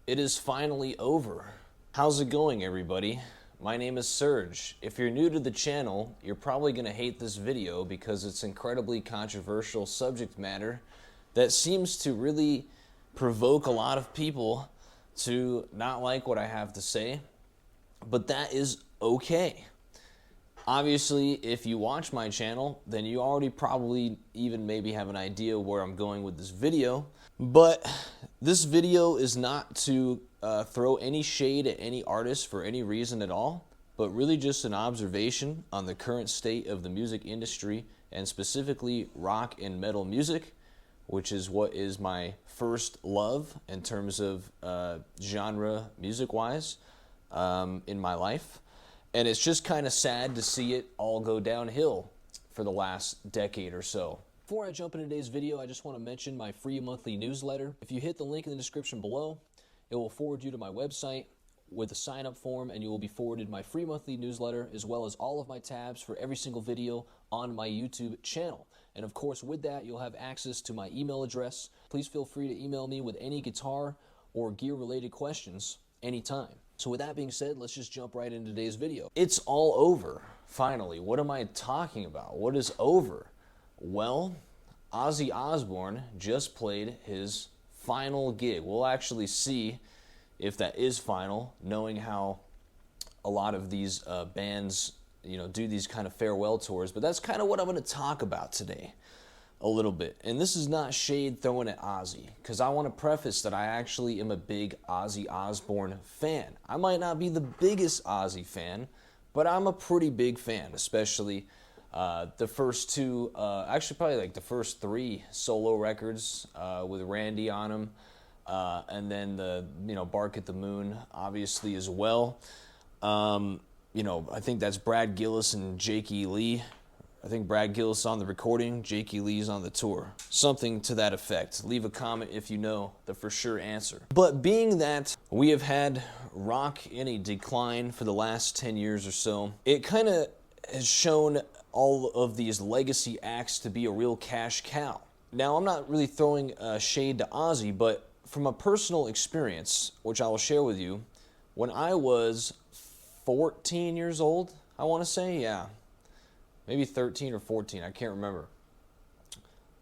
It is finally over. How's it going, everybody? My name is Serge. If you're new to the channel, you're probably going to hate this video because it's incredibly controversial subject matter that seems to really provoke a lot of people to not like what I have to say, but that is okay. Obviously, if you watch my channel, then you already probably even maybe have an idea where I'm going with this video. But this video is not to throw any shade at any artist for any reason at all, but really just an observation on the current state of the music industry, and specifically rock and metal music, which is what is my first love in terms of genre music-wise in my life. And it's just kind of sad to see it all go downhill for the last decade or so. Before I jump into today's video, I just want to mention my free monthly newsletter. If you hit the link in the description below, it will forward you to my website with a sign-up form, and you will be forwarded my free monthly newsletter as well as all of my tabs for every single video on my YouTube channel. And of course, with that, you'll have access to my email address. Please feel free to email me with any guitar or gear-related questions anytime. So with that being said, let's just jump right into today's video. It's all over, finally. What am I talking about? What is over? Well, Ozzy Osbourne just played his final gig. We'll actually see if that is final, knowing how a lot of these bands, do these kind of farewell tours. But that's kind of what I'm going to talk about today a little bit. And this is not shade thrown at Ozzy, because I want to preface that I actually am a big Ozzy Osbourne fan. I might not be the biggest Ozzy fan, but I'm a pretty big fan, especially the first two, actually probably like the first three solo records with Randy on them, and then the, Bark at the Moon, obviously, as well. I think that's Brad Gillis and Jake E. Lee. I think Brad Gillis on the recording, Jake E. Lee's on the tour. Something to that effect. Leave a comment if you know the for sure answer. But being that we have had rock in a decline for the last 10 years or so, it kind of has shown all of these legacy acts to be a real cash cow. Now, I'm not really throwing shade to Ozzy, but from a personal experience, which I will share with you, when I was 14 years old, I want to say, yeah, maybe 13 or 14, I can't remember,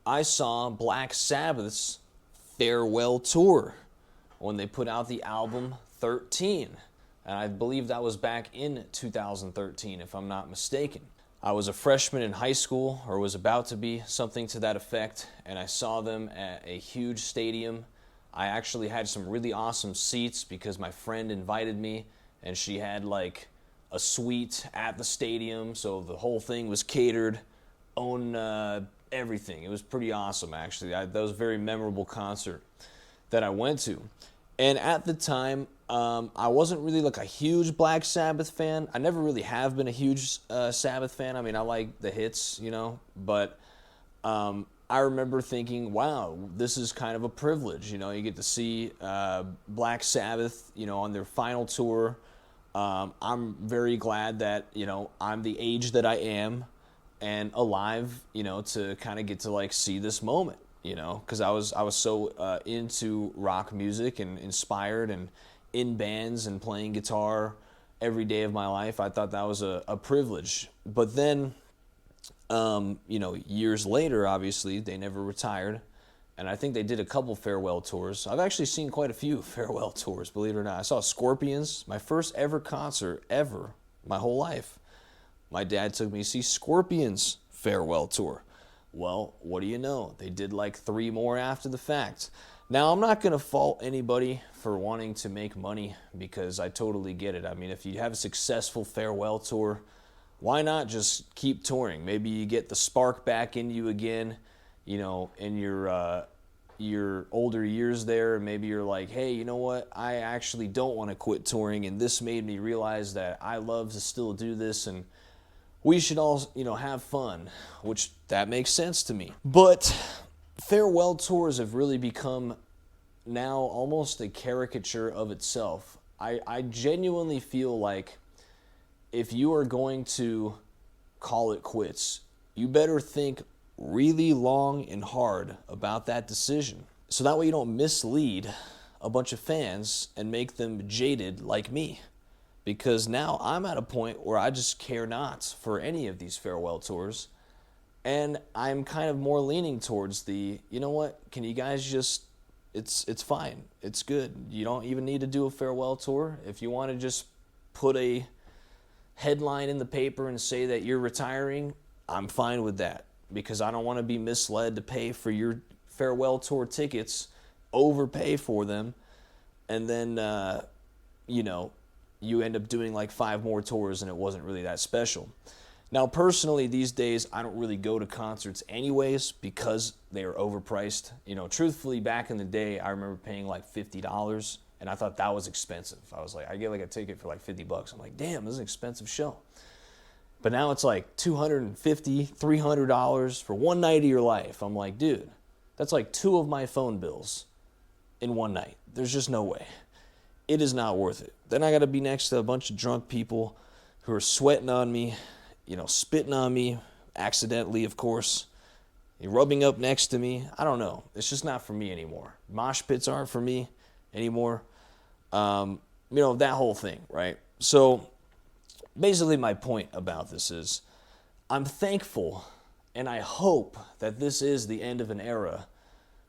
I saw Black Sabbath's farewell tour when they put out the album 13. And I believe that was back in 2013, if I'm not mistaken. I was a freshman in high school, or was about to be, something to that effect, and I saw them at a huge stadium. I actually had some really awesome seats because my friend invited me, and she had like a suite at the stadium, so the whole thing was catered, own everything. It was pretty awesome, actually. That was a very memorable concert that I went to. And at the time, I wasn't really like a huge Black Sabbath fan. I never really have been a huge Sabbath fan. I mean, I like the hits, but I remember thinking, wow, this is kind of a privilege. You get to see Black Sabbath, on their final tour. I'm very glad that, I'm the age that I am and alive, to kind of get to like see this moment, because I was so into rock music and inspired and in bands and playing guitar every day of my life. I thought that was a privilege. But then, years later, obviously, they never retired. And I think they did a couple farewell tours. I've actually seen quite a few farewell tours, believe it or not. I saw Scorpions, my first ever concert ever, my whole life. My dad took me to see Scorpions farewell tour. Well, what do you know? They did like 3 more after the fact. Now, I'm not going to fault anybody for wanting to make money, because I totally get it. I mean, if you have a successful farewell tour, why not just keep touring? Maybe you get the spark back in you again, in your older years there. Maybe you're like, hey, you know what? I actually don't want to quit touring, and this made me realize that I love to still do this, and we should all, have fun, which that makes sense to me. But farewell tours have really become now almost a caricature of itself. I genuinely feel like if you are going to call it quits, you better think really long and hard about that decision. So that way you don't mislead a bunch of fans and make them jaded like me. Because now I'm at a point where I just care not for any of these farewell tours. And I'm kind of more leaning towards the, you know what, can you guys just, it's fine. It's good. You don't even need to do a farewell tour. If you want to just put a headline in the paper and say that you're retiring, I'm fine with that. Because I don't want to be misled to pay for your farewell tour tickets, overpay for them, and then, you end up doing like 5 more tours and it wasn't really that special. Now, personally, these days, I don't really go to concerts anyways because they are overpriced. Truthfully, back in the day, I remember paying like $50, and I thought that was expensive. I was like, I get like a ticket for like $50. I'm like, damn, this is an expensive show. But now it's like $250, $300 for one night of your life. I'm like, dude, that's like 2 of my phone bills in one night. There's just no way. It is not worth it. Then I got to be next to a bunch of drunk people who are sweating on me, spitting on me, accidentally, of course, rubbing up next to me. I don't know. It's just not for me anymore. Mosh pits aren't for me anymore. That whole thing, right? So basically my point about this is I'm thankful and I hope that this is the end of an era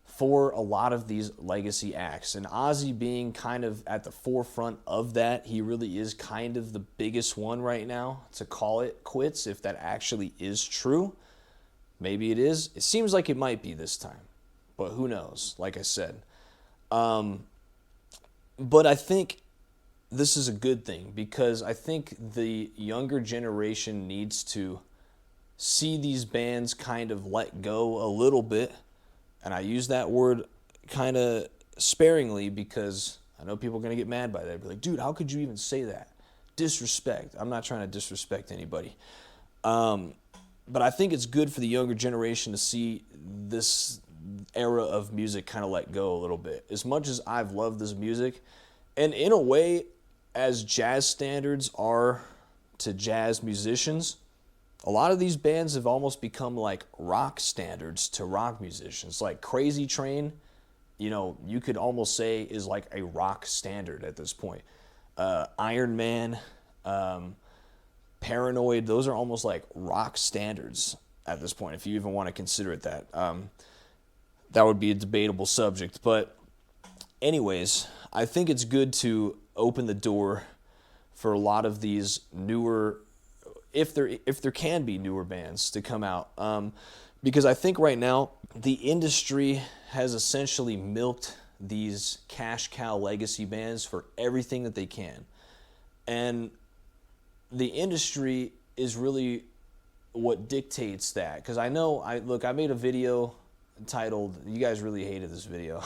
for a lot of these legacy acts. And Ozzy being kind of at the forefront of that, he really is kind of the biggest one right now to call it quits, if that actually is true. Maybe it is. It seems like it might be this time, but who knows, like I said. But I think this is a good thing because I think the younger generation needs to see these bands kind of let go a little bit. And I use that word kind of sparingly because I know people are going to get mad by that. They'll be like, dude, how could you even say that? Disrespect. I'm not trying to disrespect anybody. But I think it's good for the younger generation to see this era of music kind of let go a little bit. As much as I've loved this music, and in a way, as jazz standards are to jazz musicians, a lot of these bands have almost become like rock standards to rock musicians. Like Crazy Train, you could almost say is like a rock standard at this point. Iron Man, Paranoid, those are almost like rock standards at this point, if you even want to consider it that. That would be a debatable subject. But anyways, I think it's good to open the door for a lot of these newer, if there can be newer bands to come out, because I think right now the industry has essentially milked these cash cow legacy bands for everything that they can, and the industry is really what dictates that. Because I made a video titled, you guys really hated this video.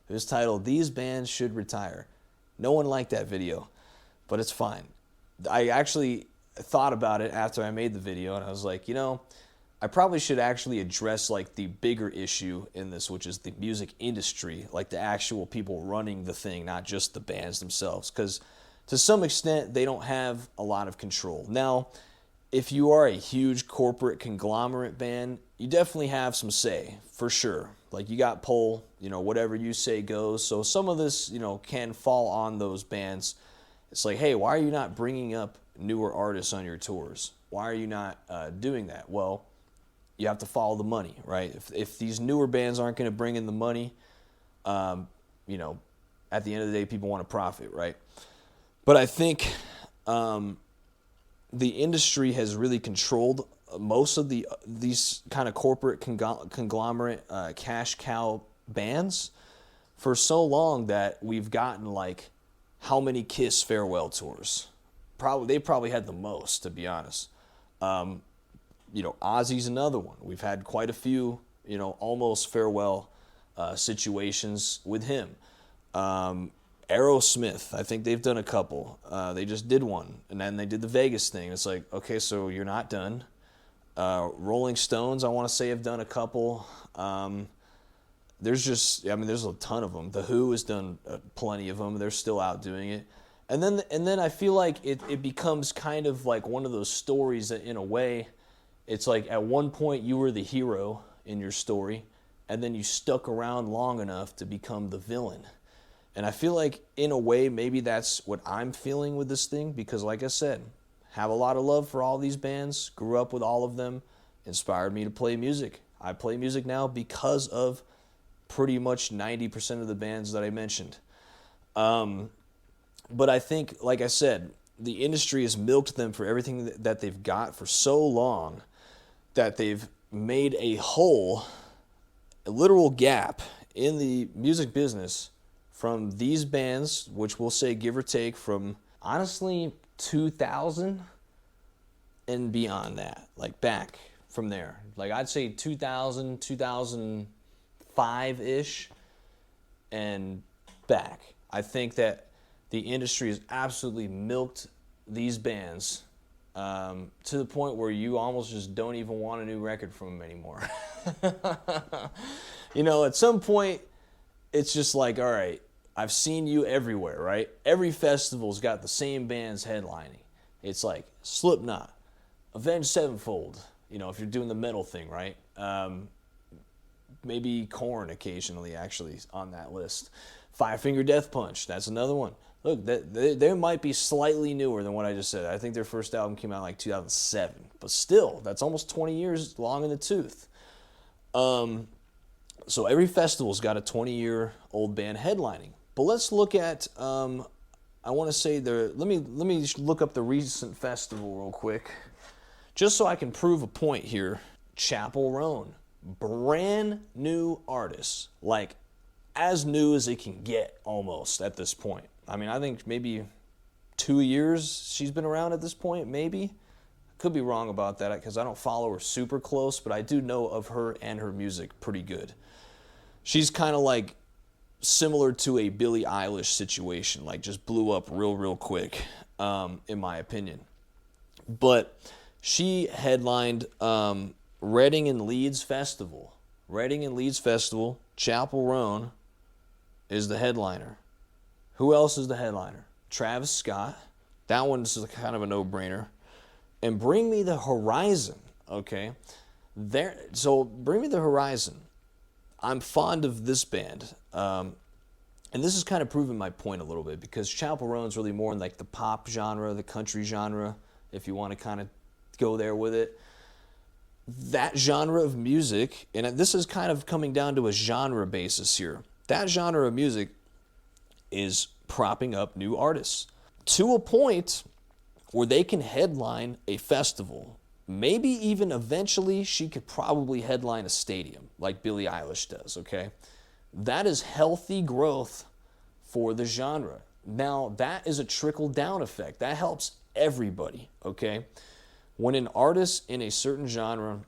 It was titled, "These Bands Should Retire." No one liked that video, but it's fine. I actually thought about it after I made the video, and I was like, I probably should actually address like the bigger issue in this, which is the music industry, like the actual people running the thing, not just the bands themselves, because to some extent they don't have a lot of control. Now, if you are a huge corporate conglomerate band, you definitely have some say, for sure. Like you got pull, whatever you say goes. So some of this, can fall on those bands. It's like, hey, why are you not bringing up newer artists on your tours? Why are you not doing that? Well, you have to follow the money, right? If these newer bands aren't going to bring in the money, at the end of the day, people want to profit, right? But I think the industry has really controlled most of these kind of corporate conglomerate cash cow bands for so long that we've gotten like how many Kiss farewell tours? They probably had the most, to be honest. Ozzy's another one. We've had quite a few, almost farewell situations with him. Aerosmith, I think they've done a couple. They just did one, and then they did the Vegas thing. It's like, okay, so you're not done. Rolling Stones, I want to say, have done a couple. There's a ton of them. The Who has done plenty of them. They're still out doing it. And then I feel like it becomes kind of like one of those stories that, in a way, it's like at one point you were the hero in your story, and then you stuck around long enough to become the villain. And I feel like, in a way, maybe that's what I'm feeling with this thing, because like I said, have a lot of love for all these bands, grew up with all of them, inspired me to play music. I play music now because of pretty much 90% of the bands that I mentioned. But I think, like I said, the industry has milked them for everything that they've got for so long that they've made a hole, a literal gap in the music business from these bands, which we'll say give or take from, honestly, 2000 and beyond that, like back from there. Like I'd say 2000, 2005-ish and back. I think that the industry has absolutely milked these bands to the point where you almost just don't even want a new record from them anymore. You know, at some point, it's just like, all right, I've seen you everywhere, right? Every festival's got the same bands headlining. It's like Slipknot, Avenged Sevenfold, you know, if you're doing the metal thing, right? Maybe Korn occasionally, actually, on that list. Five Finger Death Punch, that's another one. Look, they might be slightly newer than what I just said. I think their first album came out in like 2007. But still, that's almost 20 years long in the tooth. So every festival's got a 20-year-old band headlining. But let's look at, I want to say, let me look up the recent festival real quick, just so I can prove a point here. Chapel Roan, brand new artist, like as new as it can get almost at this point. I mean, I think maybe 2 years she's been around at this point, maybe. Could be wrong about that because I don't follow her super close, but I do know of her and her music pretty good. She's kind of like similar to a Billie Eilish situation, like just blew up real quick, in my opinion. But she headlined Reading and Leeds Festival. Reading and Leeds Festival, Chapel Roan is the headliner. Who else is the headliner? Travis Scott. That one's kind of a no-brainer. And Bring Me the Horizon, okay? So Bring Me the Horizon. I'm fond of this band. And this is kind of proving my point a little bit because Chapel Roan's really more in like the pop genre, the country genre, if you want to kind of go there with it. That genre of music, and this is kind of coming down to a genre basis here. That genre of music is propping up new artists to a point where they can headline a festival. Maybe even eventually she could probably headline a stadium like Billie Eilish does, okay? That is healthy growth for the genre. Now, that is a trickle-down effect. That helps everybody, okay? When an artist in a certain genre,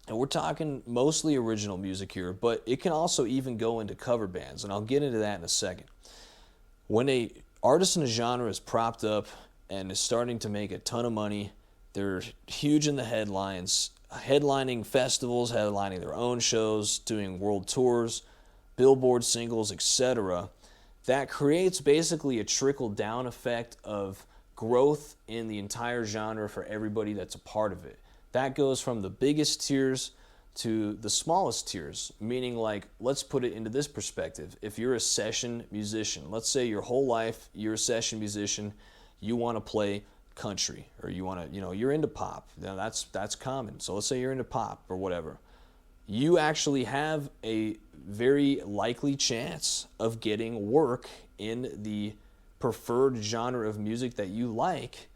and we're talking mostly original music here, but it can also even go into cover bands, and I'll get into that in a second. When an artist in a genre is propped up and is starting to make a ton of money, they're huge in the headlines, headlining festivals, headlining their own shows, doing world tours, Billboard singles, etc. That creates basically a trickle-down effect of growth in the entire genre for everybody that's a part of it. That goes from the biggest tiers to the smallest tiers, meaning like, let's put it into this perspective. If you're a session musician, let's say your whole life you're a session musician, you want to play country, or you want to, you're into pop. Now that's common. So let's say you're into pop or whatever. You actually have a very likely chance of getting work in the preferred genre of music that you like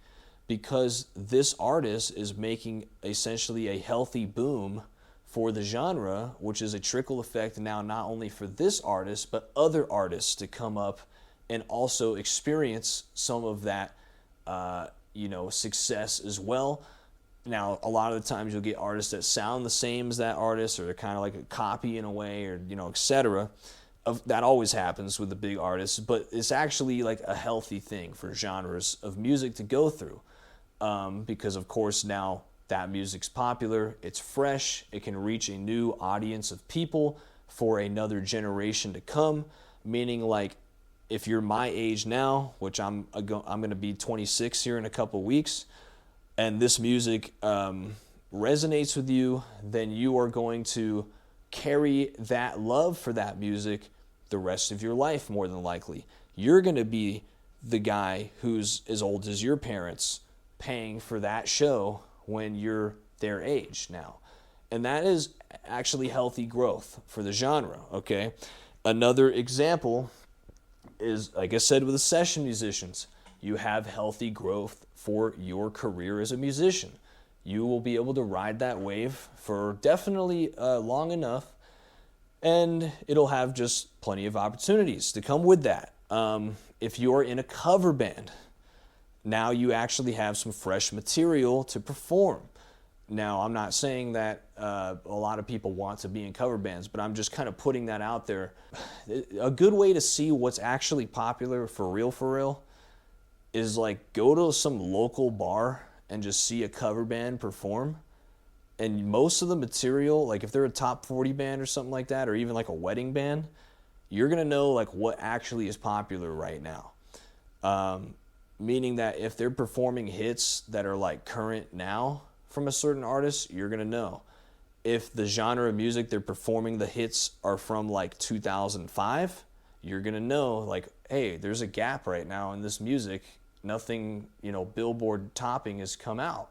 because this artist is making essentially a healthy boom for the genre, which is a trickle effect now not only for this artist, but other artists to come up and also experience some of that success as well. Now, a lot of the times you'll get artists that sound the same as that artist, or they're kind of like a copy in a way, or, etc. That always happens with the big artists, but it's actually like a healthy thing for genres of music to go through. Because, of course, now that music's popular, it's fresh, it can reach a new audience of people for another generation to come, meaning like if you're my age now, which I'm going to be 26 here in a couple weeks, and this music resonates with you, then you are going to carry that love for that music the rest of your life, more than likely. you're going to be the guy who's as old as your parents paying for that show when you're their age now. And that is actually healthy growth for the genre, okay? Another example is, like I said, with the session musicians. You have healthy growth for your career as a musician. You will be able to ride that wave for definitely long enough, and it'll have just plenty of opportunities to come with that. If you're in a cover band, now you actually have some fresh material to perform. Now, I'm not saying that a lot of people want to be in cover bands, but I'm just kind of putting that out there. A good way to see what's actually popular for real, is like go to some local bar and just see a cover band perform. And most of the material, like if they're a top 40 band or something like that, or even like a wedding band, you're going to know like what actually is popular right now. Meaning that if they're performing hits that are like current now from a certain artist, you're going to know. If the genre of music they're performing, the hits are from like 2005, you're going to know like, hey, there's a gap right now in this music. Nothing, Billboard topping has come out.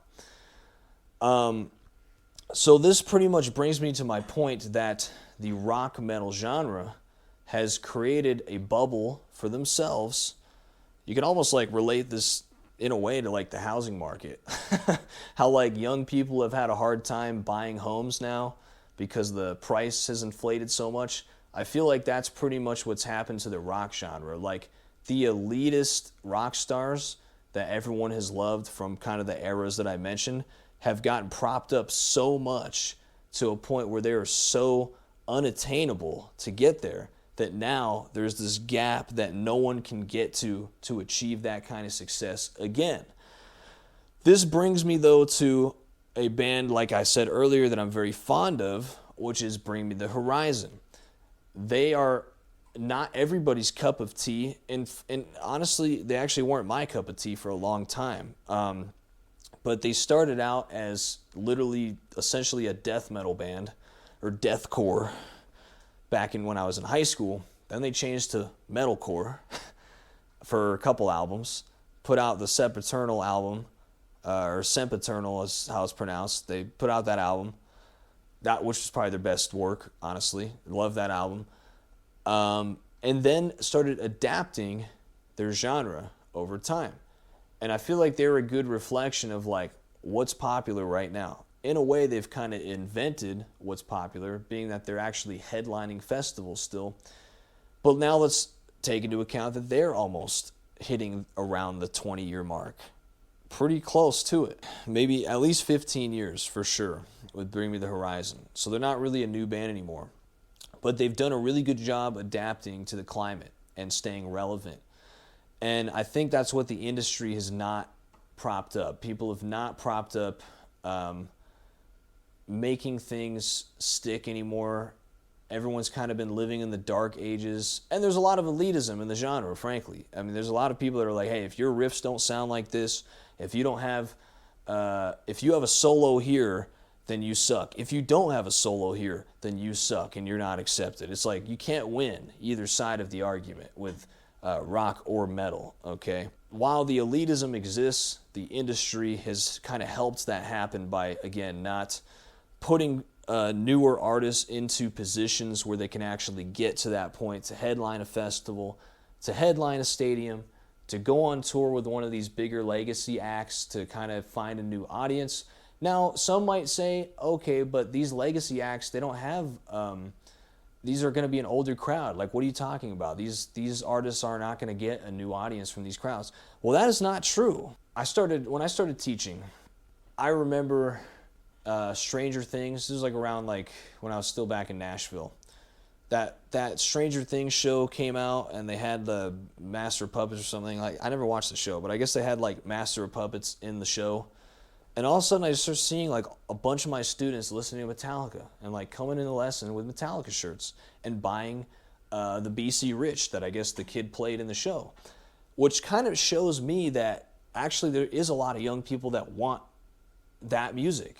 So this pretty much brings me to my point that the rock metal genre has created a bubble for themselves. You can almost like relate this in a way to like the housing market. How like young people have had a hard time buying homes now because the price has inflated so much. I feel like that's pretty much what's happened to the rock genre. Like the elitist rock stars that everyone has loved from kind of the eras that I mentioned have gotten propped up so much to a point where they are so unattainable to get there that now there's this gap that no one can get to achieve that kind of success again. This brings me though to a band, like I said earlier, that I'm very fond of, which is Bring Me the Horizon. They are not everybody's cup of tea, and honestly, they actually weren't my cup of tea for a long time. But they started out as literally, essentially a death metal band, or deathcore, back in when I was in high school. Then they changed to metalcore for a couple albums, put out the Sempiternal album, or Sempiternal is how it's pronounced. They put out that album, which was probably their best work, honestly. Love that album. And then started adapting their genre over time. And I feel like they were a good reflection of like what's popular right now. In a way, they've kind of invented what's popular, being that they're actually headlining festivals still. But now let's take into account that they're almost hitting around the 20-year mark. Pretty close to it. Maybe at least 15 years for sure with Bring Me the Horizon. So they're not really a new band anymore. But they've done a really good job adapting to the climate and staying relevant. And I think that's what the industry has not propped up. People have not propped up making things stick anymore. Everyone's kind of been living in the dark ages. And there's a lot of elitism in the genre, frankly. I mean, there's a lot of people that are like, hey, if your riffs don't sound like this, if you have a solo here, then you suck. If you don't have a solo here, then you suck and you're not accepted. It's like you can't win either side of the argument with rock or metal, okay? While the elitism exists, the industry has kind of helped that happen by, again, not putting newer artists into positions where they can actually get to that point to headline a festival, to headline a stadium, to go on tour with one of these bigger legacy acts to kind of find a new audience. Now, some might say, okay, but these legacy acts, they don't have, these are going to be an older crowd. Like, what are you talking about? These artists are not going to get a new audience from these crowds. Well, that is not true. When I started teaching, I remember Stranger Things. This was like around like when I was still back in Nashville. That Stranger Things show came out and they had the Master of Puppets or something. Like, I never watched the show, but I guess they had like Master of Puppets in the show. And all of a sudden I just started seeing like a bunch of my students listening to Metallica and like coming into lesson with Metallica shirts and buying the BC Rich that I guess the kid played in the show, which kind of shows me that actually there is a lot of young people that want that music.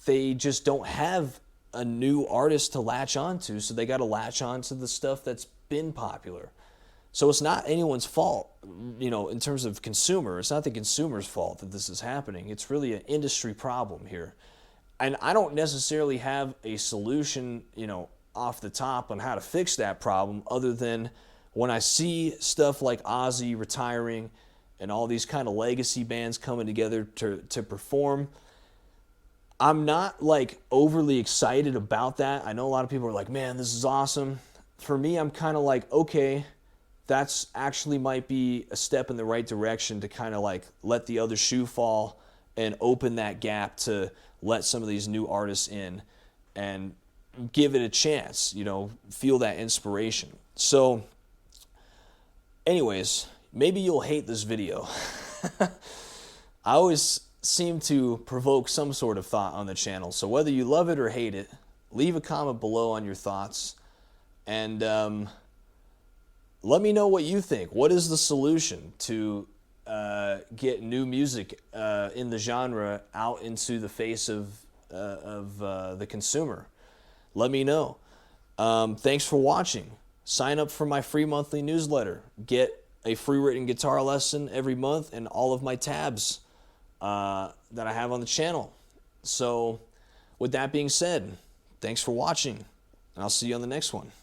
They just don't have a new artist to latch onto, so they got to latch onto the stuff that's been popular. So it's not anyone's fault, in terms of consumer. It's not the consumer's fault that this is happening. It's really an industry problem here. And I don't necessarily have a solution, off the top on how to fix that problem, other than when I see stuff like Ozzy retiring and all these kind of legacy bands coming together to perform, I'm not like overly excited about that. I know a lot of people are like, man, this is awesome. For me, I'm kind of like, okay, that's actually might be a step in the right direction to kind of like let the other shoe fall and open that gap to let some of these new artists in and give it a chance, feel that inspiration. So anyways, maybe you'll hate this video. I always seem to provoke some sort of thought on the channel. So whether you love it or hate it, leave a comment below on your thoughts. And let me know what you think. What is the solution to get new music in the genre out into the face of the consumer? Let me know. Thanks for watching. Sign up for my free monthly newsletter. Get a free written guitar lesson every month and all of my tabs that I have on the channel. So with that being said, thanks for watching, and I'll see you on the next one.